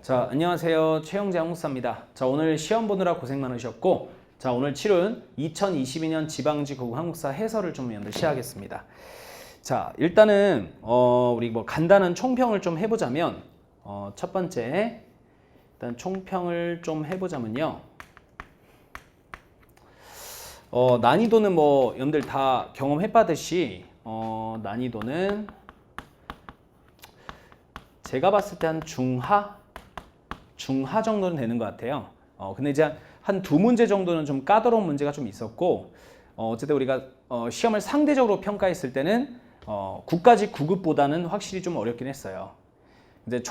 자, 안녕하세요. 최영재 항목사입니다. 자, 오늘 시험 보느라 고생 많으셨고, 자, 오늘 치른 2022년 지방지구 항목사 해설을 좀 시작하겠습니다. 자, 일단은 우리 간단한 총평을 좀 해보자면, 첫 번째 일단 총평을 좀 해보자면요. 난이도는 여러분들 다 경험해봤듯이 난이도는 제가 봤을 때 한 중하 정도는 되는 것 같아요. 근데 이제 한 두 문제 정도는 좀 까다로운 문제가 좀 있었고, 어쨌든 우리가 시험을 상대적으로 평가했을 때는 국가직 9급보다는 확실히 좀 어렵긴 했어요. 이제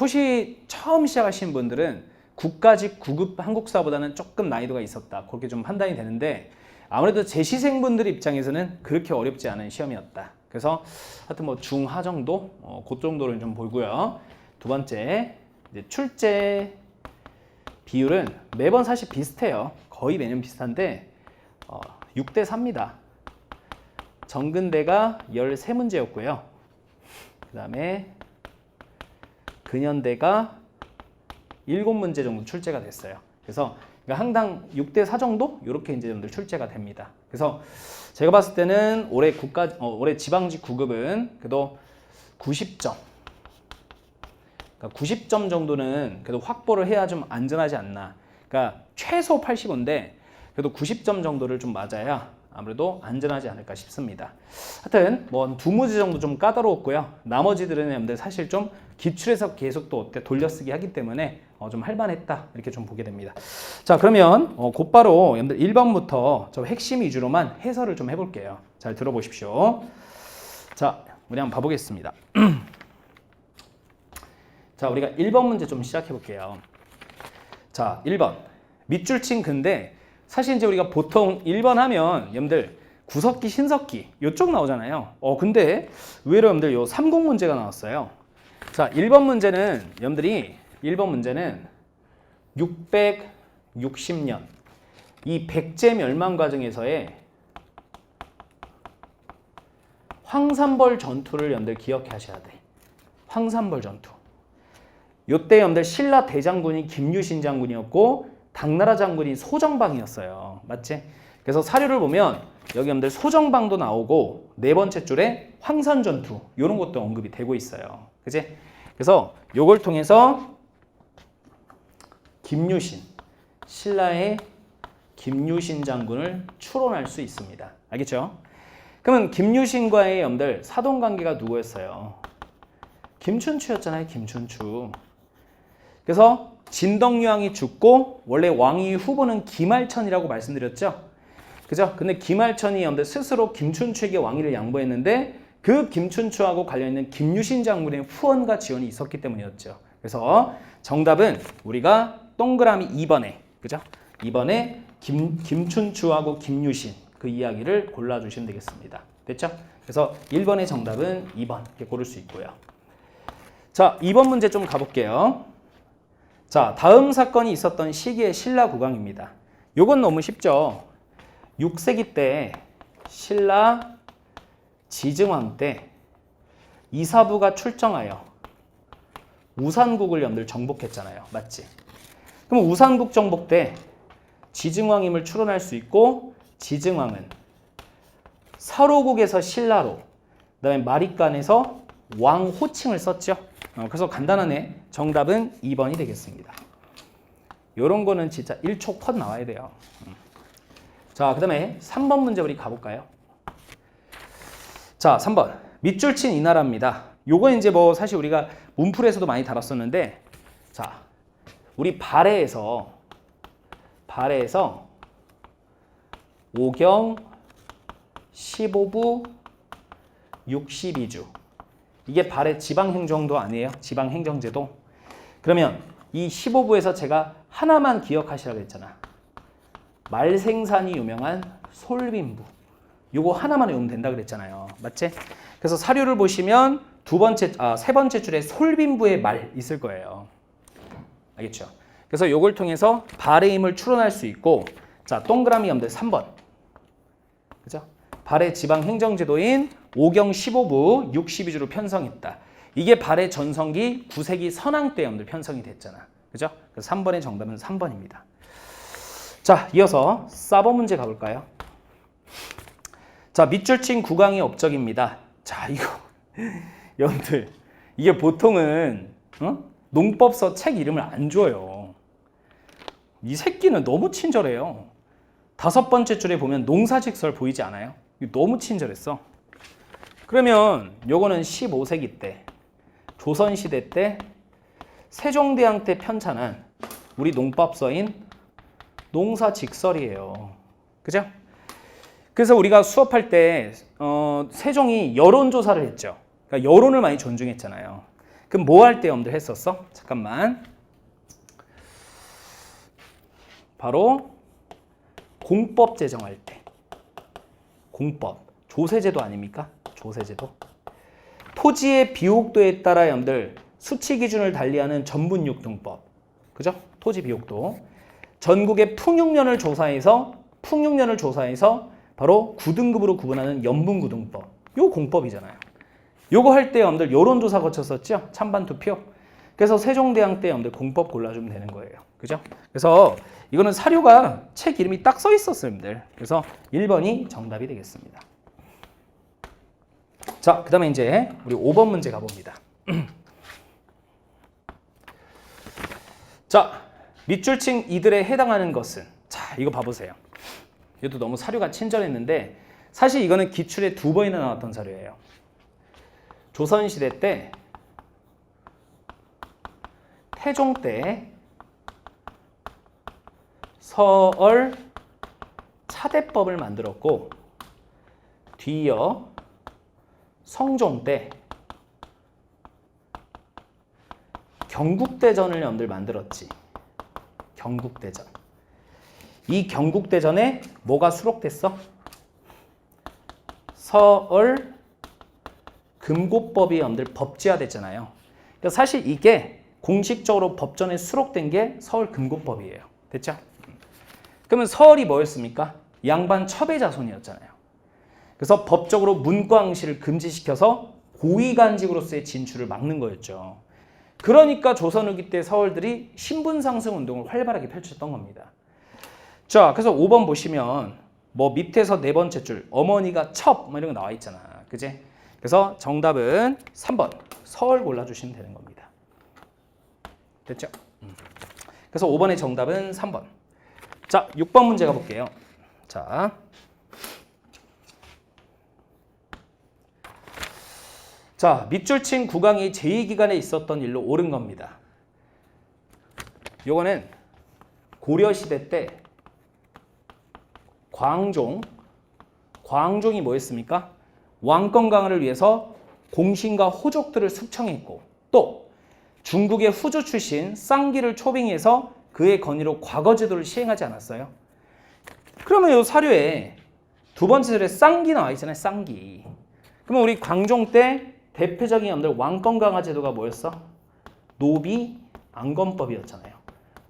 처음 시작하시는 분들은 국가직 9급 한국사보다는 조금 난이도가 있었다, 그렇게 좀 판단이 되는데, 아무래도 재시생분들 입장에서는 그렇게 어렵지 않은 시험이었다. 그래서 하여튼 중하 정도, 그 정도를 좀 보고요. 두 번째, 이제 출제 비율은 매번 사실 비슷해요. 거의 매년 비슷한데 6대 4입니다. 정근대가 13문제였고요. 그 다음에 근현대가 7문제 정도 출제가 됐어요. 그래서 항당 6대 4 정도? 이렇게 이제 여러분들 출제가 됩니다. 그래서 제가 봤을 때는 올해 올해 지방직 9급은 그래도 90점. 그러니까 90점 정도는 그래도 확보를 해야 좀 안전하지 않나. 그러니까 최소 85인데 그래도 90점 정도를 좀 맞아야 아무래도 안전하지 않을까 싶습니다. 하여튼 두 문제 정도 좀 까다로웠고요. 나머지들은 여러분들 사실 좀 기출에서 계속 또 돌려쓰기 하기 때문에 좀 할만했다, 이렇게 좀 보게 됩니다. 자, 그러면 곧바로 여러분들 1번부터 좀 핵심 위주로만 해설을 좀 해볼게요. 잘 들어보십시오. 자, 우리 한번 봐보겠습니다. 자, 우리가 1번 문제 좀 시작해 볼게요. 자, 1번. 밑줄 친 근데 사실 이제 우리가 보통 1번 하면 여러분들 구석기, 신석기 이쪽 나오잖아요. 근데 의외로 여러분들 요 30 문제가 나왔어요. 자, 1번 문제는 여러분들이 1번 문제는 660년 이 백제 멸망 과정에서의 황산벌 전투를 여러분들 기억해 하셔야 돼. 황산벌 전투. 요때 여러분들 신라 대장군이 김유신 장군이었고 당나라 장군이 소정방이었어요. 맞지? 그래서 사료를 보면 여기 여러분들 소정방도 나오고 네 번째 줄에 황산전투 이런 것도 언급이 되고 있어요. 그치? 그래서 요걸 통해서 김유신, 신라의 김유신 장군을 추론할 수 있습니다. 알겠죠? 그러면 김유신과의 여러분들 사돈관계가 누구였어요? 김춘추였잖아요. 김춘추. 그래서 진덕유황이 죽고 원래 왕위 후보는 김알천이라고 말씀드렸죠. 그죠? 근데 김알천이 여러분들 스스로 김춘추에게 왕위를 양보했는데 그 김춘추하고 관련있는 김유신 장군의 후원과 지원이 있었기 때문이었죠. 그래서 정답은 우리가 동그라미 2번에, 그죠? 2번에 김춘추하고 김유신 그 이야기를 골라주시면 되겠습니다. 됐죠? 그래서 1번의 정답은 2번 이렇게 고를 수 있고요. 자, 2번 문제 좀 가볼게요. 자, 다음 사건이 있었던 시기의 신라 국왕입니다. 요건 너무 쉽죠. 6세기 때 신라 지증왕 때 이사부가 출정하여 우산국을 여러분들 정복했잖아요. 맞지? 그럼 우산국 정복 때 지증왕임을 추론할 수 있고, 지증왕은 서로국에서 신라로, 그 다음에 마립간에서 왕 호칭을 썼죠. 그래서 간단하네. 정답은 2번이 되겠습니다. 요런 거는 진짜 1초 컷 나와야 돼요. 자, 그 다음에 3번 문제 우리 가볼까요? 자, 3번. 밑줄 친 이 나라입니다. 요거 이제 사실 우리가 문풀에서도 많이 다뤘었는데, 자, 우리 발해에서 오경 15부 62주. 이게 발해 지방행정도 아니에요? 지방행정제도. 그러면 이 15부에서 제가 하나만 기억하시라고 했잖아. 말생산이 유명한 솔빈부. 요거 하나만 외우면 된다 그랬잖아요. 맞지? 그래서 사료를 보시면 세 번째 줄에 솔빈부의 말 있을 거예요. 알겠죠? 그래서 요걸 통해서 발해의 힘을 추론할 수 있고, 자, 동그라미 여러분들 3번. 그죠? 발해 지방행정제도인 오경 15부 62주로 편성했다. 이게 발해 전성기 9세기 선왕 때 여러분들 편성이 됐잖아. 그죠? 그래서 3번의 정답은 3번입니다. 자, 이어서 4번 문제 가볼까요? 자, 밑줄친 구강이 업적입니다. 자, 이거 여러분들 이게 보통은 농법서 책 이름을 안 줘요. 이 새끼는 너무 친절해요. 5번째 줄에 보면 농사직설 보이지 않아요? 이거 너무 친절했어. 그러면 요거는 15세기 때 조선시대 때 세종대왕 때 편찬한 우리 농법서인 농사직설이에요. 그죠? 그래서 우리가 수업할 때 세종이 여론조사를 했죠. 그러니까 여론을 많이 존중했잖아요. 그럼 뭐 할 때 여러분들 했었어? 잠깐만. 바로 공법 제정할 때. 공법. 조세제도 아닙니까? 조세제도. 토지의 비옥도에 따라 여러분들 수치 기준을 달리하는 전분육등법. 그죠? 토지 비옥도. 전국의 풍육년을 조사해서 바로 9등급으로 구분하는 연분구등법. 요 공법이잖아요. 요거 할 때 여러분들 여론조사 거쳤었죠? 찬반 투표. 그래서 세종대왕 때 여러분들 공법 골라주면 되는 거예요. 그죠? 그래서 이거는 사료가 책 이름이 딱 써 있었어요, 여러분들. 그래서 1번이 정답이 되겠습니다. 자, 그 다음에 이제 우리 5번 문제 가봅니다. 자, 밑줄친 이들에 해당하는 것은, 자, 이거 봐보세요. 이것도 너무 사료가 친절했는데 사실 이거는 기출에 2번이나 나왔던 사료예요. 조선시대 때 태종 때 서얼 차대법을 만들었고 뒤이어 성종 때 경국대전을 여러분들 만들었지. 경국대전. 이 경국대전에 뭐가 수록됐어? 서얼 금고법이 여러분들 법제화됐잖아요. 그러니까 사실 이게 공식적으로 법전에 수록된 게 서얼 금고법이에요. 됐죠? 그러면 서얼이 뭐였습니까? 양반 첩의 자손이었잖아요. 그래서 법적으로 문과응시를 금지시켜서 고위간직으로서의 진출을 막는 거였죠. 그러니까 조선 후기 때 서얼들이 신분 상승 운동을 활발하게 펼쳤던 겁니다. 자, 그래서 5번 보시면 뭐 밑에서 4번째 줄 어머니가 첩 이런 거 나와 있잖아. 그지? 그래서 정답은 3번 서얼 골라주시면 되는 겁니다. 됐죠? 그래서 5번의 정답은 3번. 자, 6번 문제 가볼게요. 자, 밑줄친 구강이 제2기간에 있었던 일로 옳은 겁니다. 요거는 고려시대 때 광종이 뭐였습니까? 왕권 강화를 위해서 공신과 호족들을 숙청했고 또 중국의 후조 출신 쌍기를 초빙해서 그의 건의로 과거제도를 시행하지 않았어요? 그러면 이 사료에 2번째 줄에 쌍기 나와 있잖아요. 쌍기. 그러면 우리 광종 때 대표적인 여러분들 왕권 강화 제도가 뭐였어? 노비 안건법이었잖아요.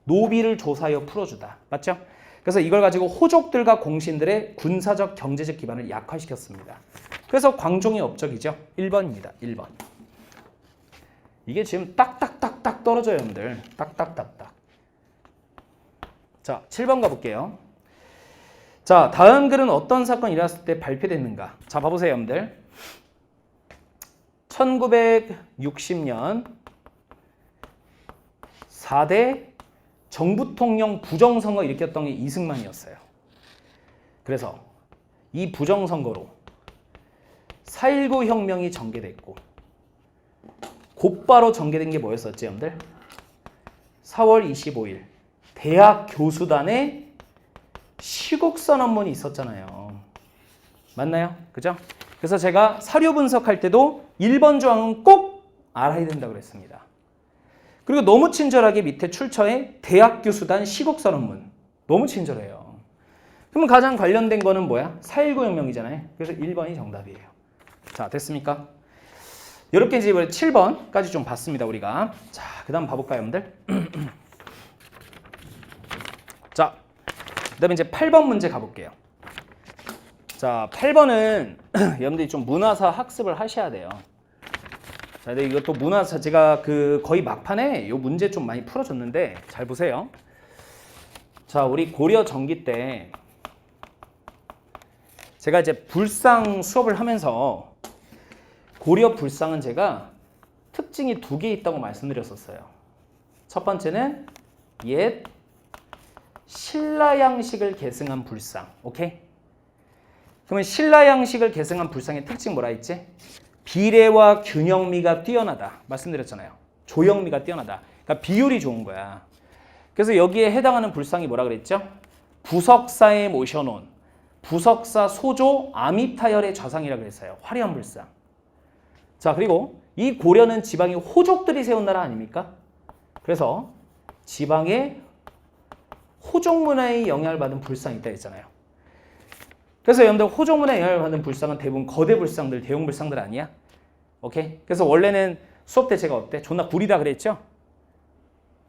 노비를 조사하여 풀어주다. 맞죠? 그래서 이걸 가지고 호족들과 공신들의 군사적 경제적 기반을 약화시켰습니다. 그래서 광종의 업적이죠. 1번입니다. 1번. 이게 지금 딱딱딱딱 떨어져요, 여러분들. 딱딱딱딱. 자, 7번 가볼게요. 자, 다음 글은 어떤 사건이 일어났을 때 발표됐는가? 자, 봐보세요, 여러분들. 1960년 4대 정부통령 부정선거 일으켰던 게 이승만이었어요. 그래서 이 부정선거로 4.19 혁명이 전개됐고 곧바로 전개된 게 뭐였었지, 여러분들? 4월 25일 대학 교수단의 시국선언문이 있었잖아요. 맞나요? 그죠? 그래서 제가 사료 분석할 때도 1번 조항은 꼭 알아야 된다고 그랬습니다. 그리고 너무 친절하게 밑에 출처에 대학 교수단 시국선언문. 너무 친절해요. 그러면 가장 관련된 거는 뭐야? 4.19 혁명이잖아요. 그래서 1번이 정답이에요. 자, 됐습니까? 이렇게 이제 7번까지 좀 봤습니다, 우리가. 자, 그 다음 봐볼까요, 여러분들? 자, 그 다음에 이제 8번 문제 가볼게요. 자, 8번은 여러분들이 좀 문화사 학습을 하셔야 돼요. 자, 자, 근데 이것도 제가 그 거의 막판에 이 문제 좀 많이 풀어줬는데 잘 보세요. 자, 우리 고려 전기 때 제가 이제 불상 수업을 하면서 고려 불상은 제가 특징이 2개 있다고 말씀드렸었어요. 첫 번째는 옛 신라 양식을 계승한 불상. 오케이? 그러면 신라 양식을 계승한 불상의 특징 뭐라 했지? 비례와 균형미가 뛰어나다. 말씀드렸잖아요. 조형미가 뛰어나다. 그러니까 비율이 좋은 거야. 그래서 여기에 해당하는 불상이 뭐라 그랬죠? 부석사에 모셔놓은 부석사 소조 아미타열의 좌상이라 그랬어요. 화려한 불상. 자, 그리고 이 고려는 지방의 호족들이 세운 나라 아닙니까? 그래서 지방의 호족 문화의 영향을 받은 불상이 있다 했잖아요. 그래서 여러분들 호족 문화의 영향을 받은 불상은 대부분 거대 불상들, 대형 불상들 아니야? 오케이? 그래서 원래는 수업 때 제가 어때? 존나 구리다 그랬죠?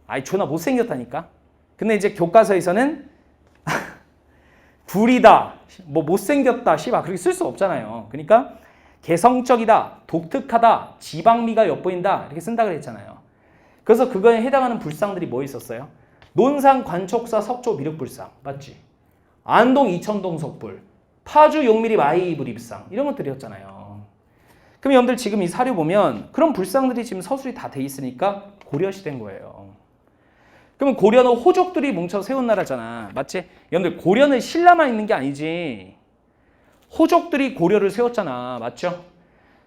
아이 존나 못생겼다니까? 근데 이제 교과서에서는 구리다, 뭐 못생겼다, 씨발 그렇게 쓸 수 없잖아요. 그러니까 개성적이다, 독특하다, 지방미가 엿보인다 이렇게 쓴다 그랬잖아요. 그래서 그거에 해당하는 불상들이 뭐 있었어요? 논산 관촉사 석조 미륵불상 맞지? 안동 이천동 석불, 파주 용미리 마이불입상 이런 것들이었잖아요. 그럼 여러분들 지금 이 사료 보면 그런 불상들이 지금 서술이 다 돼 있으니까 고려시대인 거예요. 그러면 고려는 호족들이 뭉쳐 세운 나라잖아. 맞지? 여러분들 고려는 신라만 있는 게 아니지. 호족들이 고려를 세웠잖아. 맞죠?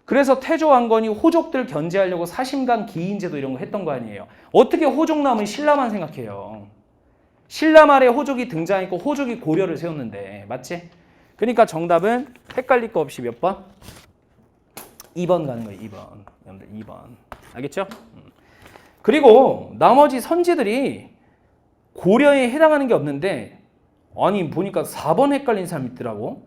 그래서 태조왕건이 호족들 견제하려고 사심강 기인제도 이런 거 했던 거 아니에요. 어떻게 호족 나오면 신라만 생각해요. 신라 말에 호족이 등장했고 호족이 고려를 세웠는데. 맞지? 그러니까 정답은 헷갈릴 거 없이 몇 번? 2번 가는 거예요. 2번. 여러분들 2번. 알겠죠? 그리고 나머지 선지들이 고려에 해당하는 게 없는데 아니 보니까 4번 헷갈린 사람 있더라고.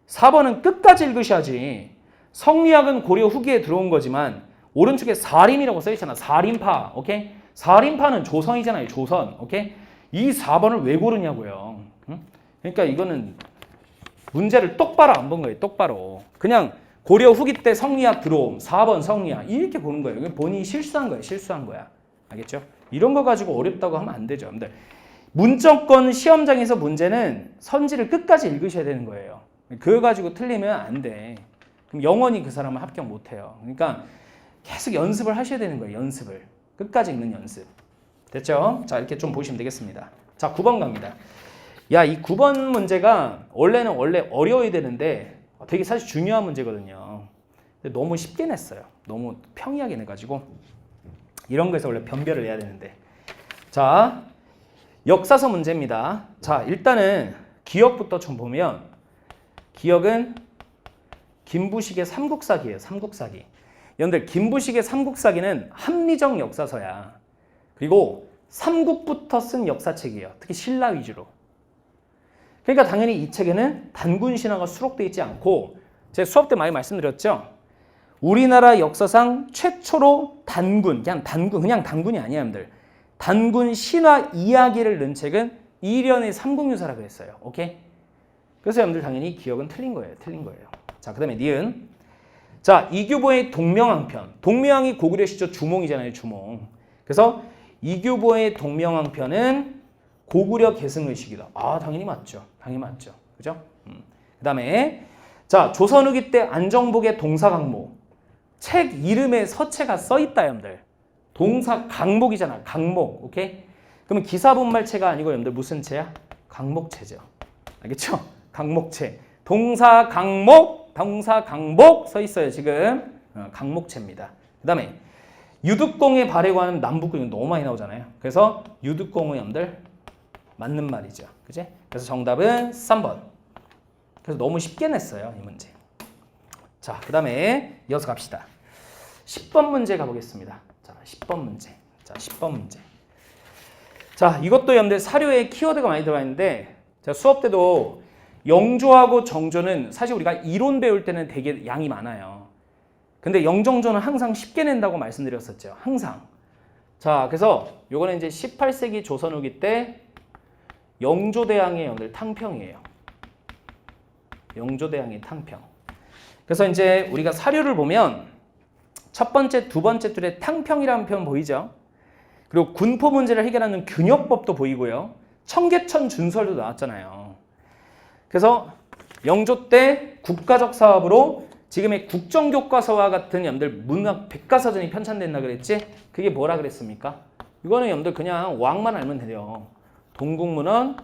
4번은 끝까지 읽으셔야지. 성리학은 고려 후기에 들어온 거지만 오른쪽에 사림이라고 써있잖아. 사림파. 오케이? 사림파는 조선이잖아요. 조선. 오케이? 이 4번을 왜 고르냐고요. 응? 그러니까 이거는 문제를 똑바로 안 본 거예요. 똑바로. 그냥 고려 후기 때 성리학 들어옴. 4번 성리학. 이렇게 보는 거예요. 본인이 실수한 거예요. 실수한 거야. 알겠죠? 이런 거 가지고 어렵다고 하면 안 되죠. 여러분들. 문정권 시험장에서 문제는 선지를 끝까지 읽으셔야 되는 거예요. 그거 가지고 틀리면 안 돼. 그럼 영원히 그 사람은 합격 못 해요. 그러니까 계속 연습을 하셔야 되는 거예요. 연습을. 끝까지 읽는 연습. 됐죠? 자, 이렇게 좀 보시면 되겠습니다. 자, 9번 갑니다. 야, 이 9번 문제가 원래 어려워야 되는데 되게 사실 중요한 문제거든요. 근데 너무 쉽게 냈어요. 너무 평이하게 내가지고 이런 거에서 원래 변별을 해야 되는데. 자, 역사서 문제입니다. 자, 일단은 기억부터 좀 보면 기억은 김부식의 삼국사기예요. 삼국사기. 여러분들 김부식의 삼국사기는 합리적 역사서야. 그리고 삼국부터 쓴 역사책이에요. 특히 신라 위주로. 그러니까 당연히 이 책에는 단군 신화가 수록되어 있지 않고 제가 수업 때 많이 말씀드렸죠. 우리나라 역사상 최초로 단군, 그냥 단군이 아니야, 여러분들. 단군 신화 이야기를 넣은 책은 이련의 삼국유사라고 그랬어요. 오케이? 그래서 여러분들 당연히 기억은 틀린 거예요. 틀린 거예요. 자, 그 다음에 니은. 자, 이규보의 동명왕편. 동명왕이 고구려 시조 주몽이잖아요. 주몽. 그래서 이규보의 동명왕편은 고구려 계승의식이다. 아, 당연히 맞죠. 당연히 맞죠. 그죠? 그 다음에 자, 조선 후기 때 안정복의 동사강목. 책 이름에 서체가 써있다, 여러분들. 동사강목이잖아. 강목. 오케이? 그러면 기사분말체가 아니고 여러분들 무슨 체야? 강목체죠. 알겠죠? 강목체. 동사강목 써 있어요, 지금. 강목체입니다. 그 다음에 유득공의 발에 관한 남북군이 너무 많이 나오잖아요. 그래서 유득공의 여러분들 맞는 말이죠. 그지? 그래서 정답은 3번. 그래서 너무 쉽게 냈어요, 이 문제. 자, 그 다음에 이어서 갑시다. 10번 문제 가보겠습니다. 자, 10번 문제. 자, 10번 문제. 자, 이것도 여러분들 사료에 키워드가 많이 들어가 있는데 제가 수업 때도 영조하고 정조는 사실 우리가 이론 배울 때는 되게 양이 많아요. 근데 영정조는 항상 쉽게 낸다고 말씀드렸었죠. 항상. 자, 그래서 요거는 이제 18세기 조선 후기 때 영조대왕의 여러분들 탕평이에요. 영조대왕의 탕평. 그래서 이제 우리가 사료를 보면 첫 번째, 두 번째 줄에 탕평이라는 표현 보이죠? 그리고 군포 문제를 해결하는 균역법도 보이고요. 청계천 준설도 나왔잖아요. 그래서 영조 때 국가적 사업으로 지금의 국정교과서와 같은 여러분들 문학 백과사전이 편찬됐나 그랬지? 그게 뭐라 그랬습니까? 이거는 여러분들 그냥 왕만 알면 돼요. 동국문헌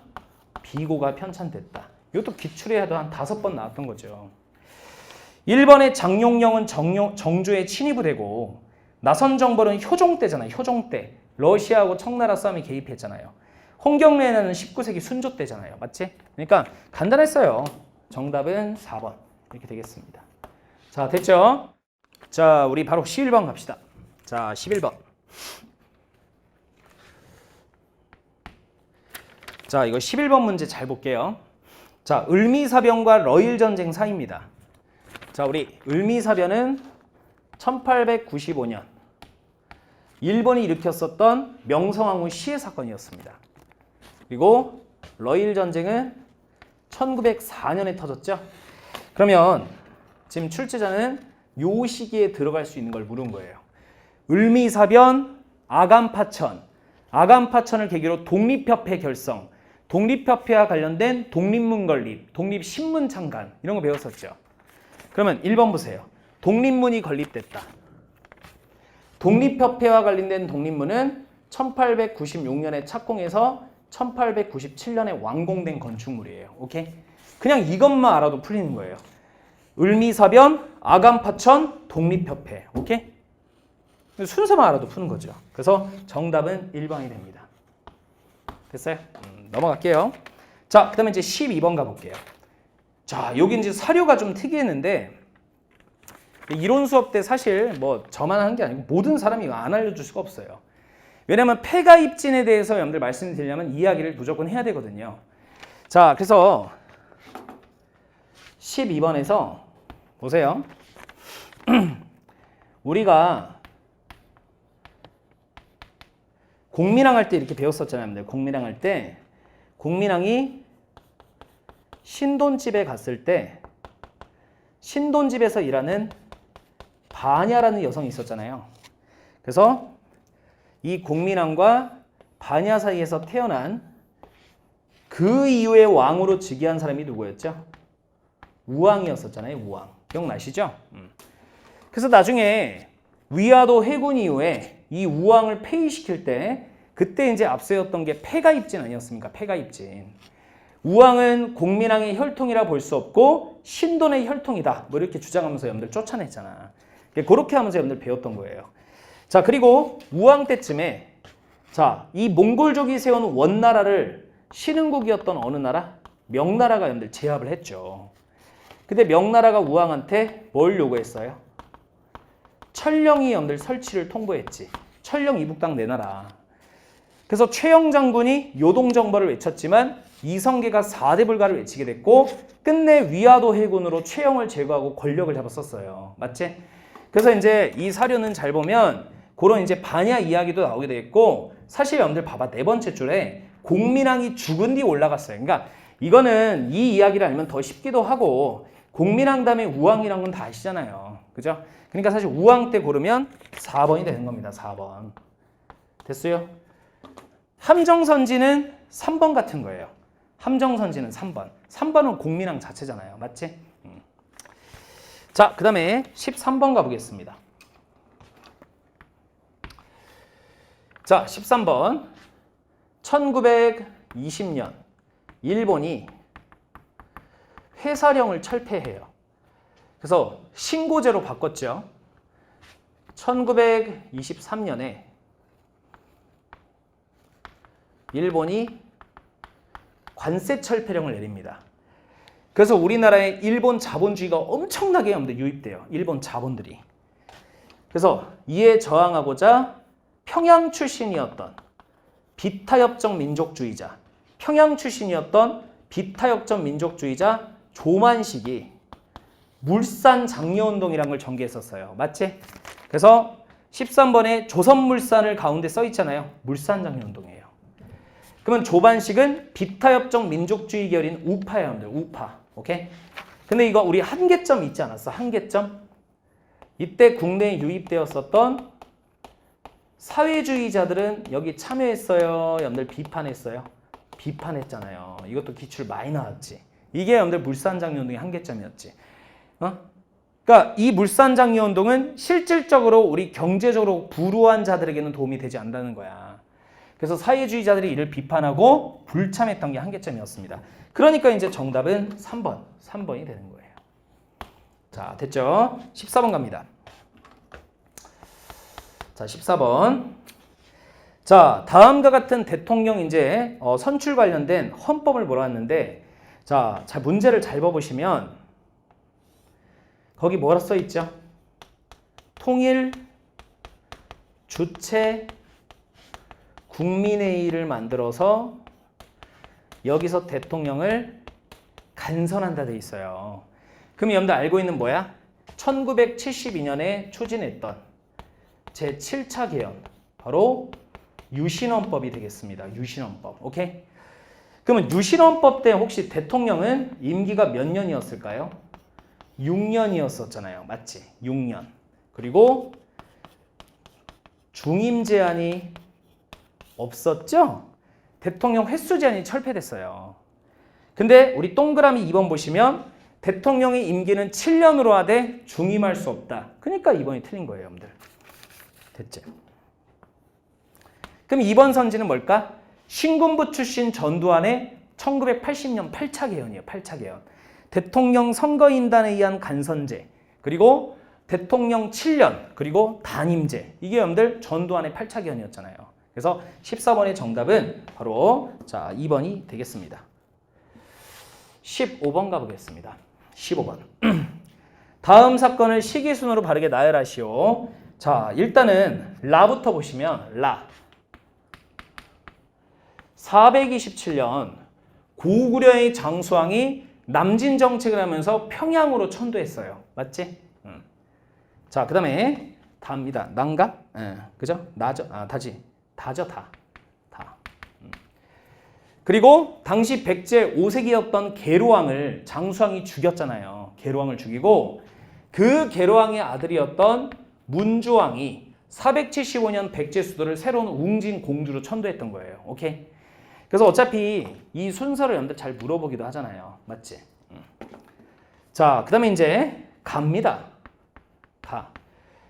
비고가 편찬됐다. 이것도 기출에도 한 5번 나왔던 거죠. 1번의 장용령은 정조에 침입이 되고 나선정벌은 효종 때잖아요. 효종 때. 러시아하고 청나라 싸움에 개입했잖아요. 홍경래는 19세기 순조 때잖아요. 맞지? 그러니까 간단했어요. 정답은 4번. 이렇게 되겠습니다. 자, 됐죠? 자, 우리 바로 11번 갑시다. 자, 11번. 자, 이거 11번 문제 잘 볼게요. 자, 을미사변과 러일전쟁 사이입니다. 자, 우리 을미사변은 1895년 일본이 일으켰었던 명성황후 시해 사건이었습니다. 그리고 러일전쟁은 1904년에 터졌죠. 그러면 지금 출제자는 요 시기에 들어갈 수 있는 걸 물은 거예요. 을미사변, 아간파천. 아간파천을 계기로 독립협회 결성, 독립협회와 관련된 독립문 건립, 독립신문 창간 이런 거 배웠었죠. 그러면 1번 보세요. 독립문이 건립됐다. 독립협회와 관련된 독립문은 1896년에 착공해서 1897년에 완공된 건축물이에요. 오케이? 그냥 이것만 알아도 풀리는 거예요. 을미사변, 아간파천, 독립협회. 오케이? 순서만 알아도 푸는 거죠. 그래서 정답은 1번이 됩니다. 됐어요? 넘어갈게요. 자, 그 다음에 이제 12번 가볼게요. 자, 여기 이제 사료가 좀 특이했는데 이론 수업 때 사실 뭐 저만 한 게 아니고 모든 사람이 안 알려줄 수가 없어요. 왜냐면 폐가 입진에 대해서 여러분들 말씀드리려면 이야기를 무조건 해야 되거든요. 자, 그래서 12번에서 보세요. 우리가 공민왕 할 때 이렇게 배웠었잖아요. 여러분들. 공민왕 할 때 공민왕이 신돈집에 갔을 때 신돈집에서 일하는 반야라는 여성이 있었잖아요. 그래서 이 공민왕과 반야 사이에서 태어난 그 이후에 왕으로 즉위한 사람이 누구였죠? 우왕이었었잖아요. 우왕. 기억나시죠? 그래서 나중에 위화도 해군 이후에 이 우왕을 폐위시킬 때 그때 이제 앞세웠던 게 폐가입진 아니었습니까? 폐가입진. 우왕은 공민왕의 혈통이라 볼 수 없고 신돈의 혈통이다. 뭐 이렇게 주장하면서 여러분들 쫓아냈잖아. 그렇게 하면서 여러분들 배웠던 거예요. 자, 그리고 우왕 때쯤에 자, 이 몽골족이 세운 원나라를 신흥국이었던 어느 나라? 명나라가 여러분들 제압을 했죠. 근데 명나라가 우왕한테 뭘 요구했어요? 천령이 여러분들 설치를 통보했지. 천령 이북당 내놔라. 그래서 최영 장군이 요동정벌을 외쳤지만 이성계가 4대 불가를 외치게 됐고 끝내 위화도 해군으로 최영을 제거하고 권력을 잡았었어요. 맞지? 그래서 이제 이 사료는 잘 보면 그런 이제 반야 이야기도 나오게 되겠고 사실 여러분들 봐봐. 4번째 줄에 공민왕이 죽은 뒤 올라갔어요. 그러니까 이거는 이 이야기를 알면 더 쉽기도 하고 공민왕 다음에 우왕이란 건 다 아시잖아요. 그죠? 그러니까 사실 우왕 때 고르면 4번이 되는 겁니다. 4번. 됐어요? 함정선지는 3번 같은 거예요. 함정선지는 3번. 3번은 공민왕 자체잖아요. 맞지? 자, 그 다음에 13번 가보겠습니다. 자, 13번. 1920년 일본이 회사령을 철폐해요. 그래서 신고제로 바꿨죠. 1923년에 일본이 관세 철폐령을 내립니다. 그래서 우리나라에 일본 자본주의가 엄청나게 유입돼요. 일본 자본들이. 그래서 이에 저항하고자 평양 출신이었던 비타협정 민족주의자, 조만식이 물산 장려운동이라는 걸 전개했었어요. 맞지? 그래서 13번에 조선물산을 가운데 써 있잖아요. 물산 장려운동이에요. 그러면 조반식은 비타협정 민족주의 계열인 우파예요. 우파. 오케이? 근데 이거 우리 한계점 있지 않았어? 한계점? 이때 국내에 유입되었었던 사회주의자들은 여기 참여했어요? 여러분들 비판했어요? 비판했잖아요. 이것도 기출 많이 나왔지. 이게 여러분들 물산장려운동의 한계점이었지. 그러니까 이 물산장려운동은 실질적으로 우리 경제적으로 불우한 자들에게는 도움이 되지 않는다는 거야. 그래서 사회주의자들이 이를 비판하고 불참했던 게 한계점이었습니다. 그러니까 이제 정답은 3번이 되는 거예요. 자, 됐죠? 14번 갑니다. 자, 14번. 자, 다음과 같은 대통령 이제 선출 관련된 헌법을 몰아왔는데, 자, 문제를 잘 봐보시면 거기 뭐라 써 있죠? 통일, 주체, 국민회의를 만들어서 여기서 대통령을 간선한다 돼 있어요. 그럼 여러분들 알고 있는 뭐야? 1972년에 추진했던 제7차 개헌, 바로 유신헌법이 되겠습니다. 유신헌법. 오케이? 그러면 유신헌법 때 혹시 대통령은 임기가 몇 년이었을까요? 6년이었었잖아요. 맞지? 6년. 그리고 중임 제한이 없었죠? 대통령 횟수 제한이 철폐됐어요. 근데 우리 동그라미 2번 보시면 대통령의 임기는 7년으로 하되 중임할 수 없다. 그러니까 2번이 틀린 거예요, 여러분들. 됐죠? 그럼 2번 선지는 뭘까? 신군부 출신 전두환의 1980년 8차 개헌이에요. 8차 개헌. 대통령 선거인단에 의한 간선제, 그리고 대통령 7년, 그리고 단임제. 이게 여러분들 전두환의 8차 개헌이었잖아요. 그래서 14번의 정답은 바로 자 2번이 되겠습니다. 15번 가보겠습니다. 15번. 다음 사건을 시기순으로 바르게 나열하시오. 자, 일단은 라부터 보시면 라. 427년 고구려의 장수왕이 남진 정책을 하면서 평양으로 천도했어요. 맞지? 자, 그 다음에 다입니다. 난가? 그죠? 나죠? 다지. 다죠, 다. 그리고 당시 백제 5세기였던 계로왕을 장수왕이 죽였잖아요. 계로왕을 죽이고 그 계로왕의 아들이었던 문주왕이 475년 백제 수도를 새로운 웅진 공주로 천도했던 거예요. 오케이? 그래서 어차피 이 순서를 여러분들 잘 물어보기도 하잖아요. 맞지? 자, 그 다음에 이제 갑니다. 가.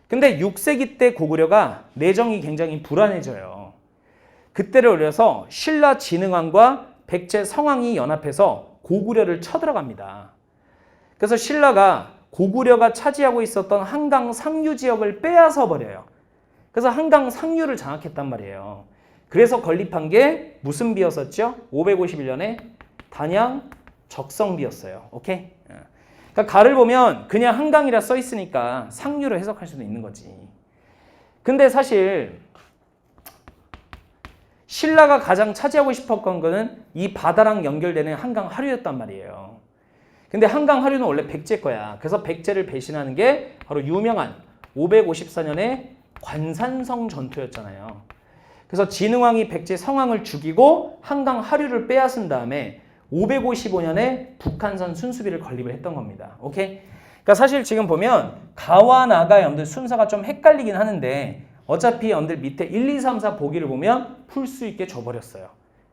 근데 6세기 때 고구려가 내정이 굉장히 불안해져요. 그때를 올려서 신라 진흥왕과 백제 성왕이 연합해서 고구려를 쳐들어갑니다. 그래서 신라가 고구려가 차지하고 있었던 한강 상류 지역을 빼앗아 버려요. 그래서 한강 상류를 장악했단 말이에요. 그래서 건립한 게 무슨 비였었죠? 551년에 단양 적성비였어요. 오케이? 그러니까 가를 보면 그냥 한강이라 써 있으니까 상류로 해석할 수도 있는 거지. 근데 사실 신라가 가장 차지하고 싶었던 거는 이 바다랑 연결되는 한강 하류였단 말이에요. 근데 한강 하류는 원래 백제 거야. 그래서 백제를 배신하는 게 바로 유명한 554년에 관산성 전투였잖아요. 그래서 진흥왕이 백제 성왕을 죽이고 한강 하류를 빼앗은 다음에 555년에 북한산 순수비를 건립을 했던 겁니다. 오케이? 그러니까 사실 지금 보면 가와 나가 여러분들 순서가 좀 헷갈리긴 하는데 어차피 여러분들 밑에 1, 2, 3, 4 보기를 보면 풀 수 있게 줘버렸어요.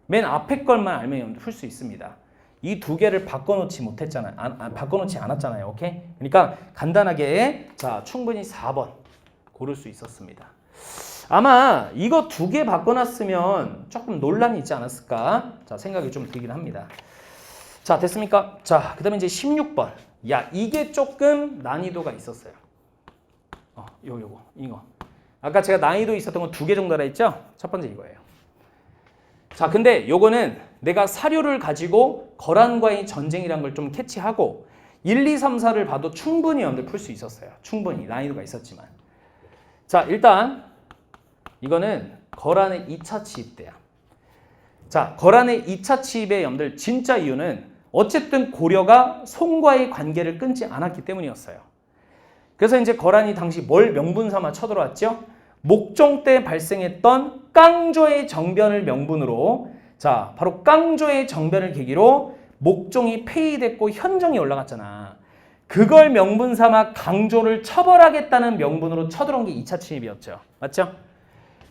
맨 앞에 걸만 알면 여러분들 풀 수 있습니다. 이 두 개를 바꿔놓지 못했잖아요. 바꿔놓지 않았잖아요. 오케이? 그러니까 간단하게 자 충분히 4번 고를 수 있었습니다. 아마 이거 두 개 바꿔놨으면 조금 논란이 있지 않았을까? 자, 생각이 좀 들긴 합니다. 자, 됐습니까? 자, 그 다음에 이제 16번. 야, 이게 조금 난이도가 있었어요. 이거. 아까 제가 난이도 있었던 건 두 개 정도라 했죠? 첫 번째 이거예요. 자, 근데 요거는 내가 사료를 가지고 거란과의 전쟁이란 걸 좀 캐치하고 1, 2, 3, 4를 봐도 충분히 여러분들 풀 수 있었어요. 충분히 난이도가 있었지만. 자, 일단 이거는 거란의 2차 치입 때야. 자, 거란의 2차 치입의 여러분들 진짜 이유는 어쨌든 고려가 송과의 관계를 끊지 않았기 때문이었어요. 그래서 이제 거란이 당시 뭘 명분 삼아 쳐들어왔죠? 목종 때 발생했던 깡조의 정변을 명분으로 자, 바로 깡조의 정변을 계기로 목종이 폐위됐고 현정이 올라갔잖아. 그걸 명분 삼아 강조를 처벌하겠다는 명분으로 쳐들어온 게 2차 침입이었죠. 맞죠?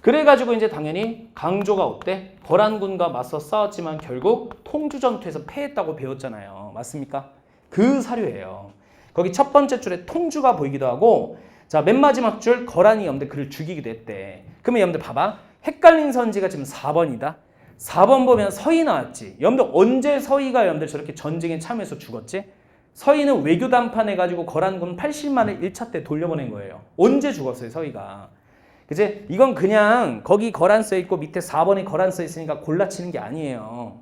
그래가지고 이제 당연히 강조가 어때? 거란군과 맞서 싸웠지만 결국 통주전투에서 패했다고 배웠잖아요. 맞습니까? 그 사료예요. 거기 첫 번째 줄에 통주가 보이기도 하고, 자, 맨 마지막 줄 거란이 여러분들 그를 죽이기도 했대. 그러면 여러분들 봐봐. 헷갈린 선지가 지금 4번이다. 4번 보면 서희 나왔지. 여러분들 언제 서희가 여러분들 저렇게 전쟁에 참여해서 죽었지? 서희는 외교 담판해가지고 거란군 80만을 1차 때 돌려보낸 거예요. 언제 죽었어요, 서희가? 그치? 이건 그냥 거기 거란 써있고 밑에 4번에 거란 써있으니까 골라치는 게 아니에요.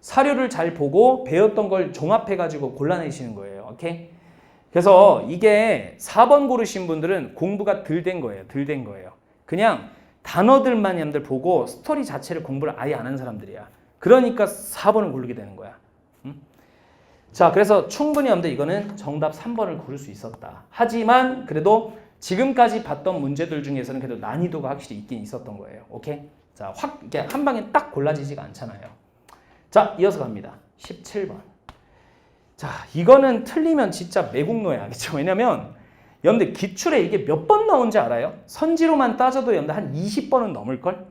사료를 잘 보고 배웠던 걸 종합해가지고 골라내시는 거예요. 오케이? 그래서 이게 4번 고르신 분들은 공부가 덜 된 거예요. 덜 된 거예요. 그냥 단어들만 여러분들 보고 스토리 자체를 공부를 아예 안 한 사람들이야. 그러니까 4번을 고르게 되는 거야. 자, 그래서 충분히 여러분들 이거는 정답 3번을 고를 수 있었다. 하지만 그래도 지금까지 봤던 문제들 중에서는 그래도 난이도가 확실히 있긴 있었던 거예요. 오케이? 자, 확 이렇게 한 방에 딱 골라지지가 않잖아요. 자, 이어서 갑니다. 17번. 자, 이거는 틀리면 진짜 매국노야. 그렇죠? 왜냐면 여러분들 기출에 이게 몇 번 나온지 알아요? 선지로만 따져도 여러분들 한 20번은 넘을걸?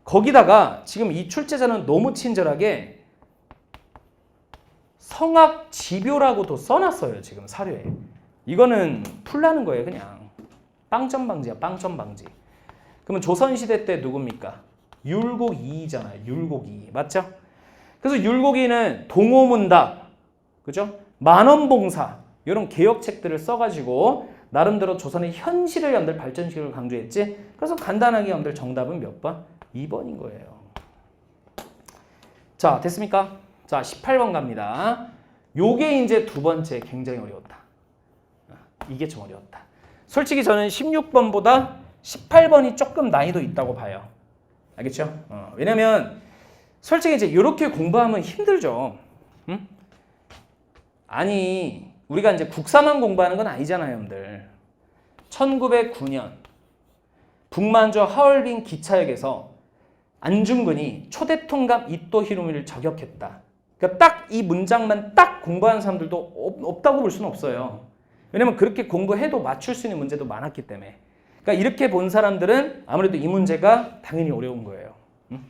거기다가 지금 이 출제자는 너무 친절하게 성악 지묘라고도 써놨어요. 지금 사료에. 이거는 풀라는 거예요. 그냥. 빵점 방지야. 빵점 방지. 그러면 조선시대 때 누굽니까? 율곡 2잖아요. 율곡 2. 맞죠? 그래서 율곡 2는 동호문답, 그죠? 만원봉사 이런 개혁책들을 써가지고 나름대로 조선의 현실을 여러분들 발전시키를 강조했지. 그래서 간단하게 여러분들 정답은 몇 번? 2번인 거예요. 자, 됐습니까? 자, 18번 갑니다. 요게 이제 두 번째 굉장히 어려웠다. 이게 좀 어려웠다. 솔직히 저는 16번보다 18번이 조금 난이도 있다고 봐요. 알겠죠? 왜냐면 솔직히 이제 이렇게 공부하면 힘들죠. 응? 아니, 우리가 이제 국사만 공부하는 건 아니잖아요, 여러분들. 1909년 북만주 하얼빈 기차역에서 안중근이 초대통감 이토 히로미를 저격했다. 그러니까 딱 이 문장만 딱 공부하는 사람들도 없다고 볼 수는 없어요. 왜냐면 그렇게 공부해도 맞출 수 있는 문제도 많았기 때문에. 그러니까 이렇게 본 사람들은 아무래도 이 문제가 당연히 어려운 거예요. 응?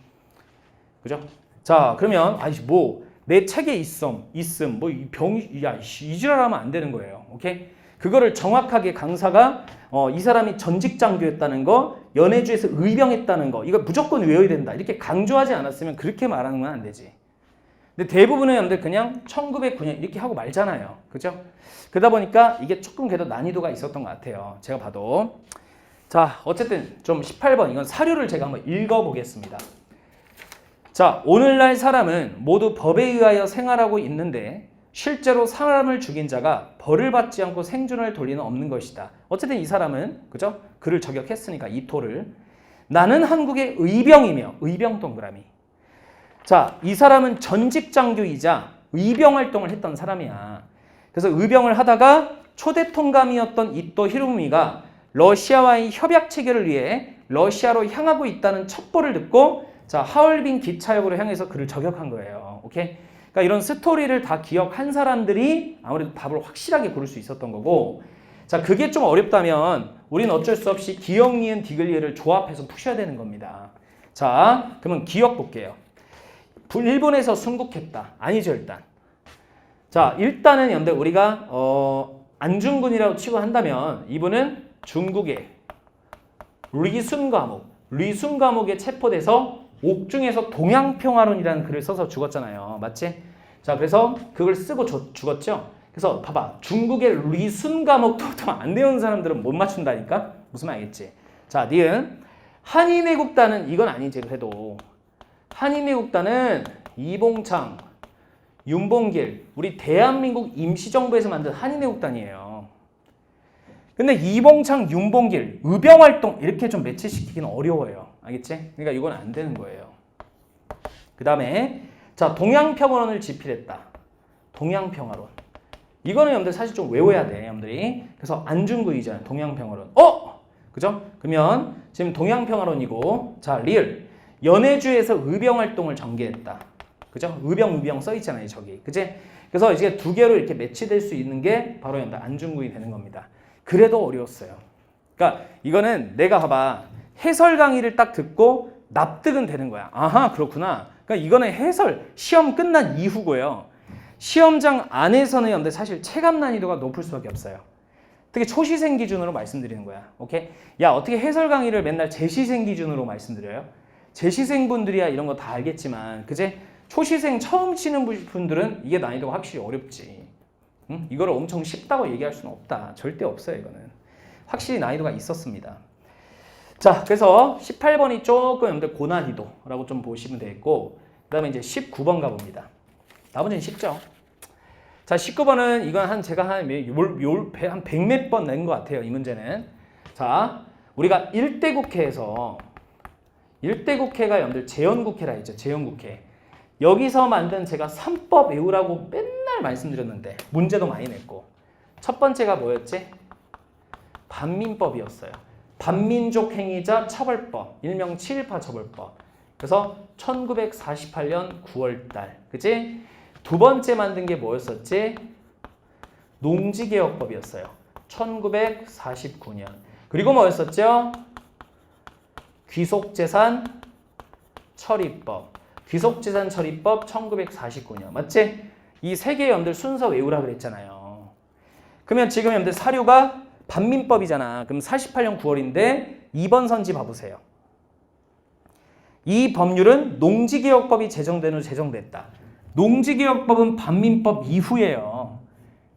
그죠? 자, 그러면 아니 뭐 내 책에 있음 뭐 이 병이 야 이지랄하면 안 되는 거예요. 오케이? 그거를 정확하게 강사가 이 사람이 전직 장교였다는 거, 연해주에서 의병했다는 거, 이거 무조건 외워야 된다. 이렇게 강조하지 않았으면 그렇게 말하는 건 안 되지. 근데 대부분의 여러분들 그냥 1909년 이렇게 하고 말잖아요. 그죠? 그러다 보니까 이게 조금 그래도 난이도가 있었던 것 같아요. 제가 봐도. 자, 어쨌든 좀 18번 이건 사료를 제가 한번 읽어보겠습니다. 자, 오늘날 사람은 모두 법에 의하여 생활하고 있는데 실제로 사람을 죽인 자가 벌을 받지 않고 생존을 돌리는 없는 것이다. 어쨌든 이 사람은 그죠? 그를 저격했으니까 이토를. 나는 한국의 의병이며 의병 동그라미. 자, 이 사람은 전직 장교이자 의병 활동을 했던 사람이야. 그래서 의병을 하다가 초대 통감이었던 이토 히로부미가 러시아와의 협약 체결을 위해 러시아로 향하고 있다는 첩보를 듣고 자, 하얼빈 기차역으로 향해서 그를 저격한 거예요. 오케이? 그러니까 이런 스토리를 다 기억한 사람들이 아무래도 답을 확실하게 고를 수 있었던 거고, 자, 그게 좀 어렵다면 우리는 어쩔 수 없이 기역, 니은, 디귿리을을 조합해서 푸셔야 되는 겁니다. 자, 그러면 기역 볼게요. 일본에서 순국했다. 아니죠, 일단. 자, 일단은 여러분들 우리가 안중근이라고 치고 한다면 이분은 중국의 리순 과목에 체포돼서 옥중에서 동양평화론이라는 글을 써서 죽었잖아요. 맞지? 자, 그래서 그걸 쓰고 죽었죠. 그래서 봐봐. 중국의 리순 과목도 안 배운 사람들은 못 맞춘다니까? 무슨 말 알겠지? 자, 니은. 한인애국단은 이건 아니지, 그래도. 한인애국단은 이봉창, 윤봉길, 우리 대한민국 임시정부에서 만든 한인애국단이에요. 근데 이봉창, 윤봉길, 의병활동 이렇게 좀 매치시키기는 어려워요. 알겠지? 그러니까 이건 안 되는 거예요. 그 다음에 자, 동양평화론을 집필했다. 동양평화론. 이거는 여러분들 사실 좀 외워야 돼, 여러분들이. 그래서 안중근이잖아요. 동양평화론. 그죠? 그러면 지금 동양평화론이고, 자, 리을. 연해주에서 의병활동을 전개했다. 그죠? 의병 써 있잖아요, 저기. 그지? 그래서 이제 두 개로 이렇게 매치될 수 있는 게 바로 안중근이 되는 겁니다. 그래도 어려웠어요. 그러니까 이거는 내가 봐봐. 해설 강의를 딱 듣고 납득은 되는 거야. 아하, 그렇구나. 그러니까 이거는 해설, 시험 끝난 이후고요. 시험장 안에서는 여러분들 사실 체감 난이도가 높을 수밖에 없어요. 특히 초시생 기준으로 말씀드리는 거야. 오케이? 야, 어떻게 해설 강의를 맨날 재시생 기준으로 말씀드려요? 재시생분들이야 이런 거 다 알겠지만, 그제? 초시생 처음 치는 분들은 이게 난이도가 확실히 어렵지. 응? 이거를 엄청 쉽다고 얘기할 수는 없다. 절대 없어요, 이거는. 확실히 난이도가 있었습니다. 자, 그래서 18번이 조금 여러분들 고난이도라고 좀 보시면 되겠고, 그 다음에 이제 19번 가봅니다. 나머지는 쉽죠? 자, 19번은 이건 제가 한 100몇 번 낸 것 같아요, 이 문제는. 자, 우리가 1대 국회에서 1대 국회가 여러분들 재헌국회라 했죠, 재헌국회. 여기서 만든 제가 3법 외우라고 맨날 말씀드렸는데 문제도 많이 냈고, 첫 번째가 뭐였지? 반민법이었어요. 반민족 행위자 처벌법, 일명 7.18 처벌법. 그래서 1948년 9월달, 그치? 두 번째 만든 게 뭐였었지? 농지개혁법이었어요. 1949년. 그리고 뭐였었죠? 귀속재산 처리법. 귀속재산 처리법 1949년. 맞지? 이 세 개의 여러분들 순서 외우라 그랬잖아요. 그러면 지금 여러분들 사료가 반민법이잖아. 그럼 48년 9월인데 2번 선지 봐보세요. 이 법률은 농지개혁법이 제정된 후 제정됐다. 농지개혁법은 반민법 이후예요.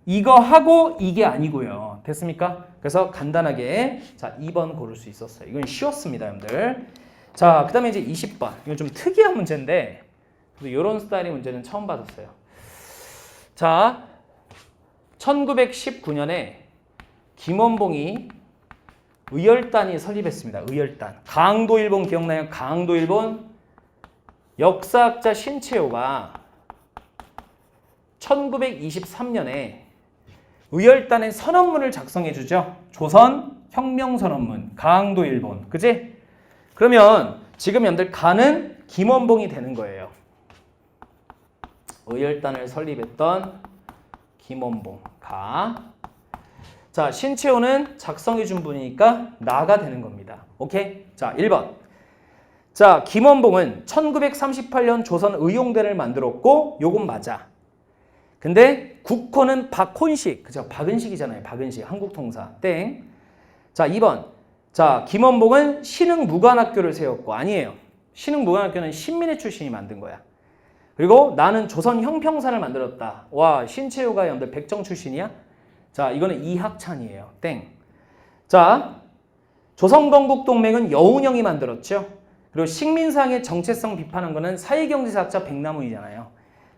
이거 하고 이게 아니고요. 됐습니까? 그래서 간단하게 자 2번 고를 수 있었어요. 이건 쉬웠습니다, 여러분들. 자, 그 다음에 이제 20번. 이건 좀 특이한 문제인데 이런 스타일의 문제는 처음 받았어요. 자, 1919년에 김원봉이 의열단이 설립했습니다. 의열단. 강도일본 기억나요? 강도일본. 역사학자 신채호가 1923년에 의열단의 선언문을 작성해 주죠. 조선 혁명선언문. 강도일본. 그지? 그러면 지금 여러분들 가는 김원봉이 되는 거예요. 의열단을 설립했던 김원봉. 가. 자, 신채호는 작성해 준 분이니까 나가 되는 겁니다. 오케이? 자, 1번. 자, 김원봉은 1938년 조선 의용대를 만들었고 요건 맞아. 근데 국호는 박혼식. 그죠? 박은식이잖아요. 박은식. 한국통사. 땡. 자, 2번. 자, 김원봉은 신흥무관학교를 세웠고 아니에요. 신흥무관학교는 신민회 출신이 만든 거야. 그리고 나는 조선 형평사를 만들었다. 와, 신채호가 여러분들 백정 출신이야? 자, 이거는 이학찬이에요. 땡. 자, 조선건국동맹은 여운형이 만들었죠. 그리고 식민상의 정체성 비판한 거는 사회경제학자 백남훈이잖아요.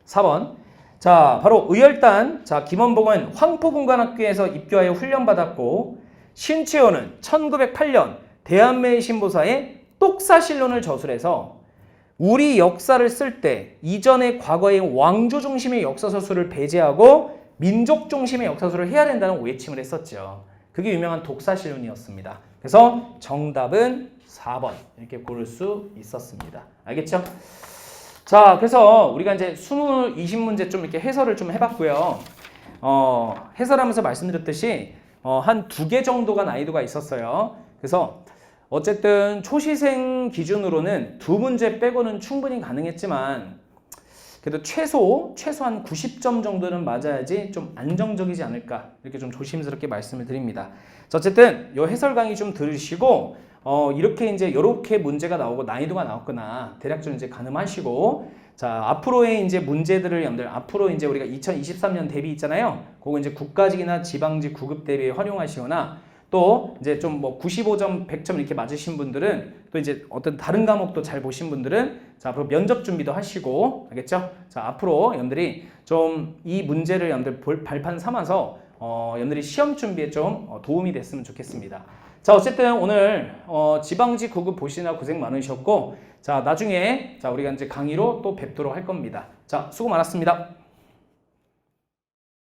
4번. 자, 바로 의열단. 자, 김원봉은 황포군관학교에서 입교하여 훈련받았고 신채호는 1908년 대한매의 신보사에 똑사실론을 저술해서 우리 역사를 쓸 때 이전의 과거의 왕조 중심의 역사서술을 배제하고 민족 중심의 역사서술을 해야 된다는 외침을 했었죠. 그게 유명한 독사실론이었습니다. 그래서 정답은 4번 이렇게 고를 수 있었습니다. 알겠죠? 자, 그래서 우리가 이제 20문제 좀 이렇게 해설을 좀 해봤고요. 해설하면서 말씀드렸듯이 한 2개 정도가 난이도가 있었어요. 그래서 어쨌든 초시생 기준으로는 2문제 빼고는 충분히 가능했지만 그래도 최소한 90점 정도는 맞아야지 좀 안정적이지 않을까 이렇게 좀 조심스럽게 말씀을 드립니다. 자, 어쨌든 이 해설 강의 좀 들으시고 이렇게 문제가 나오고 난이도가 나왔거나 대략적으로 이제 가늠하시고 자, 앞으로의 이제 문제들을 여러분들 앞으로 이제 우리가 2023년 대비 있잖아요. 그거 이제 국가직이나 지방직 구급 대비에 활용하시거나 또 이제 좀 뭐 95점, 100점 이렇게 맞으신 분들은 또 이제 어떤 다른 과목도 잘 보신 분들은 자, 앞으로 면접 준비도 하시고 알겠죠? 자, 앞으로 여러분들이 좀 이 문제를 여러분들 발판 삼아서 여러분들이 시험 준비에 좀 도움이 됐으면 좋겠습니다. 자, 어쨌든 오늘 지방직 구급 보시느라 고생 많으셨고 자, 나중에 자, 우리가 이제 강의로 또 뵙도록 할 겁니다. 자, 수고 많았습니다.